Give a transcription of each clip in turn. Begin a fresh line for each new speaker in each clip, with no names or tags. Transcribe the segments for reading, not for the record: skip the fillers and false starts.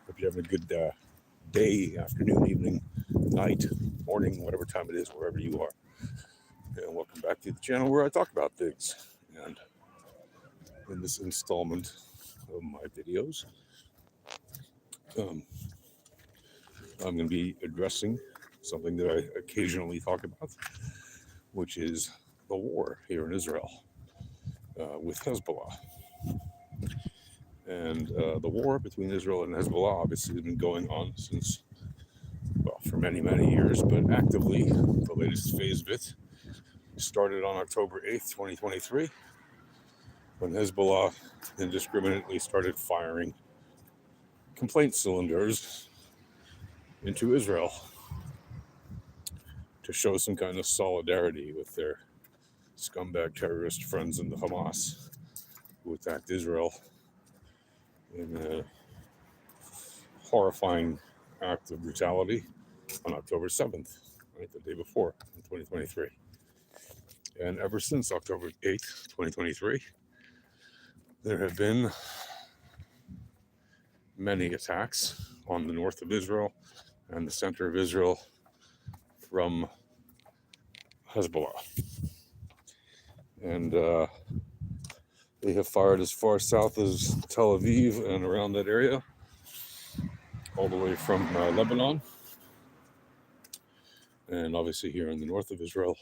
Hope you're having a good day, afternoon, evening, night, morning, whatever time it is, wherever you are. And welcome back to the channel where I talk about things. And in this installment of my videos, um, I'm going to be addressing something that I occasionally talk about, which is the war here in Israel with Hezbollah. And the war between Israel and Hezbollah obviously has been going on since, well, for many, many years, but actively, the latest phase of it started on October 8th, 2023, when Hezbollah indiscriminately started firing complaint cylinders into Israel to show some kind of solidarity with their scumbag terrorist friends in the Hamas who attacked Israel in a horrifying act of brutality on October 7th, right, the day before, in 2023. And ever since October 8th, 2023, there have been many attacks on the north of Israel and the center of Israel from Hezbollah. And they have fired as far south as Tel Aviv and around that area, all the way from Lebanon. And obviously here in the north of Israel,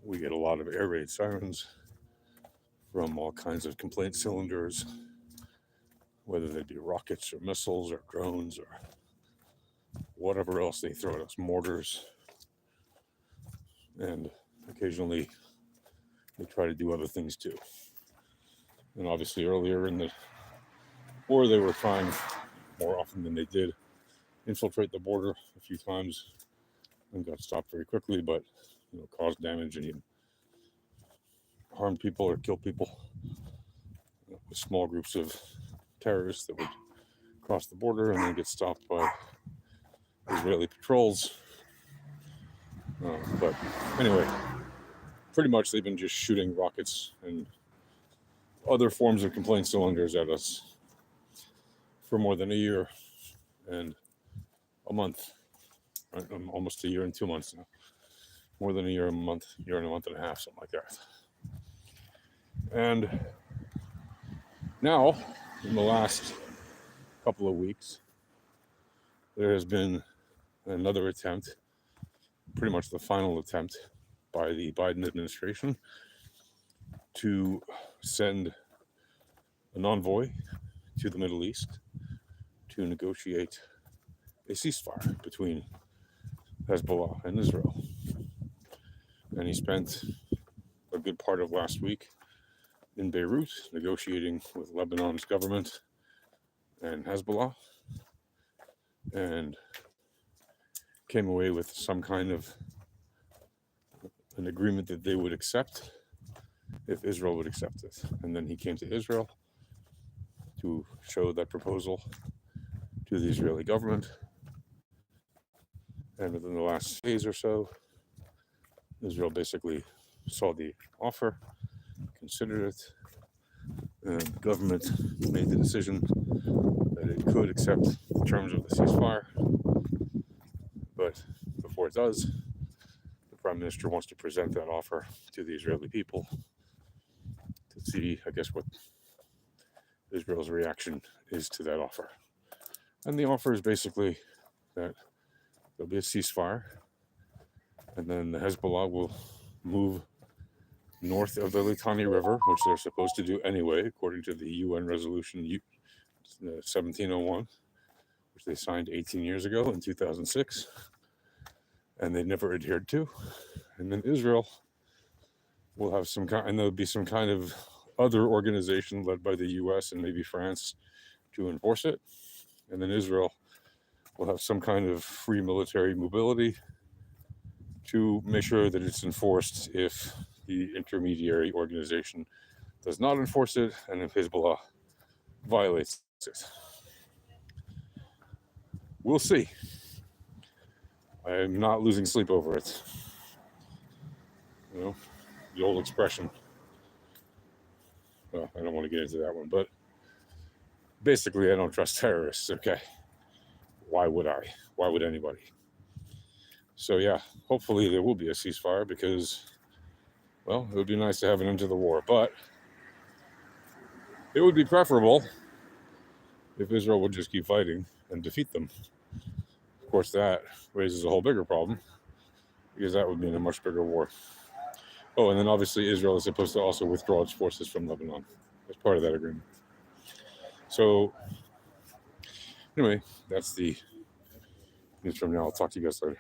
we get a lot of air raid sirens from all kinds of complaint cylinders, whether they be rockets or missiles or drones or whatever else they throw at us, mortars. And occasionally they try to do other things too. And obviously earlier in the war, they were trying, more often than they did, infiltrate the border a few times and got stopped very quickly, but caused damage and even harmed people or killed people with small groups of terrorists that would cross the border and then get stopped by Israeli patrols. But anyway, pretty much they've been just shooting rockets and other forms of complaint cylinders at us for more than a year and a month, right? Almost a year and 2 months now. More than a year and a month and a half, something like that. And now, in the last couple of weeks, there has been another attempt, pretty much the final attempt by the Biden administration to send an envoy to the Middle East to negotiate a ceasefire between Hezbollah and Israel. And he spent a good part of last week in Beirut negotiating with Lebanon's government and Hezbollah, and came away with some kind of an agreement that they would accept if Israel would accept it. And then he came to Israel to show that proposal to the Israeli government. And within the last phase or so, Israel basically saw the offer, considered it, and the government made the decision that it could accept the terms of the ceasefire. But before it does, the Prime Minister wants to present that offer to the Israeli people to see, I guess, what Israel's reaction is to that offer. And the offer is basically that there'll be a ceasefire, and then the Hezbollah will move north of the Litani River, which they're supposed to do anyway, according to the UN resolution 1701, which they signed 18 years ago in 2006, and they never adhered to. And then Israel will have some kind, and there'll be some kind of other organization led by the US and maybe France to enforce it. And then Israel will have some kind of free military mobility to make sure that it's enforced if the intermediary organization does not enforce it, and if Hezbollah violates it. We'll see. I'm not losing sleep over it. The old expression. Well, I don't want to get into that one, but basically, I don't trust terrorists. Okay. Why would I? Why would anybody? So, yeah, hopefully there will be a ceasefire because, well, it would be nice to have an end to the war. But it would be preferable if Israel would just keep fighting and defeat them. Of course, that raises a whole bigger problem because that would mean a much bigger war. Oh, and then obviously Israel is supposed to also withdraw its forces from Lebanon as part of that agreement. So, anyway, that's the news from now. I'll talk to you guys later.